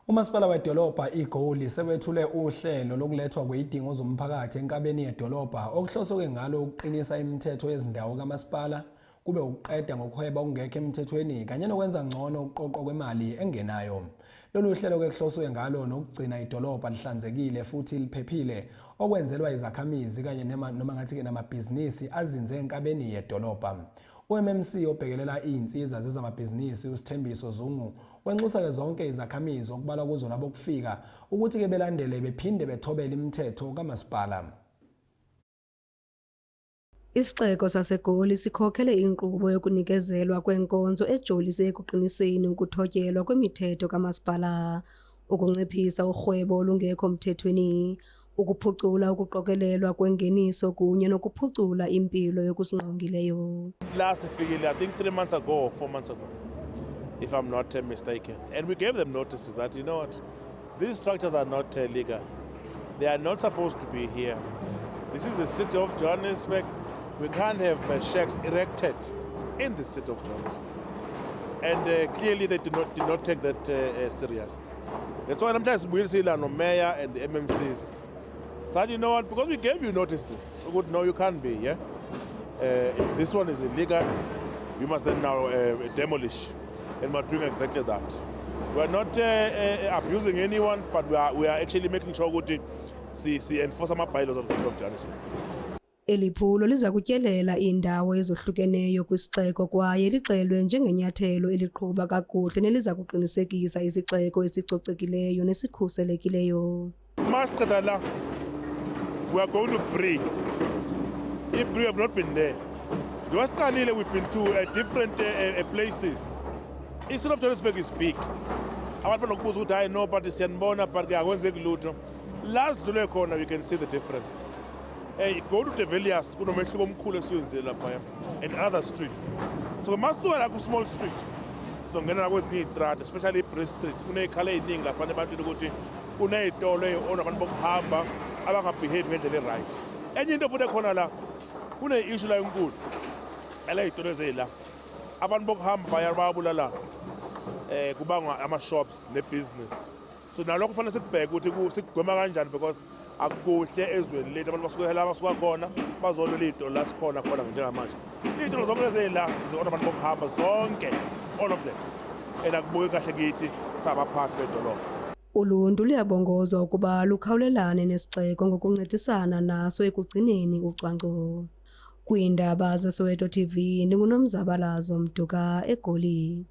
Umasipala wedolobha iGoli sewethule uhlelo lokulethwa kwezidingo zomphakathi enkabeni yedolobha okuhloswe ngalo ukuqinisa imithetho yezindawo kamasipala kube ukuqeda ngokuhweba okungekho emthethweni kanye nokwenza ngcono ukuqoqwa kwemali engenayo. Lolu hlelo kuhloswe ngalo nokugcina idolobha lihlanzekile futhi liphephile okwenzelwa izakhamizi kanye noma ngathi namabhizinisi azinze enkabeni yedolobha. UMMC obhekelela izinsiza zezamabhizinisi uSithembiso Zungu wenxusa ke zonke izakhamizi okubala kuzo nabo kufika ukuthi ke belandele bephinde bethobele imithetho kamasipala. Isixeko saseGoli sikhokhele inkqubo yokunikezelwa kwenkonzo ejolise ekuqiniseni ukuthotyelwa kwemithetho kamasipala, ukunciphisa urhwebo olungekho mthethweni, ukuphucula ukuqokelelwa kwengeniso kunye nokuphucula impilo yokusingqongileyo. Last figure, I think 3 months ago or 4 months ago, if I'm not mistaken. And we gave them notices that, you know what, these structures are not legal. They are not supposed to be here. This is the city of Johannesburg. We can't have shacks erected in the city of Johannesburg. And clearly they did not take that serious. That's why sometimes we'll see the mayor and the MMCs. So you know what, because we gave you notices, we would know you can't be here. If this one is illegal, you must then now demolish. And we're doing exactly that. We're not abusing anyone, but we are actually making sure we enforce our bylaws of the city of Johannesburg. Eliphulo liza kutyelela indawo ezohlukeneyo kwisixeko kwaye lixelwe njengenyathelo eliqhuba kakuhle neliza kuqinisekisa isixeko esicocekileyo nesikhuselekileyo. Masqedala, we are going to pray. If we have not been there, we've been to different places. Instead of Johannesburg is big. Abantu banokubuza ukuthi hayi no but siyanibona but akwenzeki lutho. Last dlule khona we can see the difference. Go to the Villiers, kunomehluko omkhulu esiwenzile lapha and other streets. So masuka la ku small street. Sizongena la kwezinye izitrata, especially iBridge Street. Kunezikhala eziningi lapha ebantwini ukuthi kunezitolo eziona abantu bokuhamba abangabehave ngendlela right. Enye into futhi khona la kune issue la enkulu. Ela izitolo ezela. Abantu bokuhamba bayabulala. Kubanga ama shops ne business. So nalokho kufanele sikubheke ukuthi sikugwema kanjani because akuhle ezweni lethu abantu basuka khona bazolola izitolo la sikhona njengamanje. Izitolo zonke lezela zona abantu bokuhamba zonke all of them. Akubuke kahle kithi sabaphathi bedolobha. Uluntu luyabongozwa ukuba lukhawulelane nesixeko ngokuncedisana naso ekugcineni ucwangco. Kwiindaba zeSoweto TV, ndinguNomzabalazo Mduka eGoli.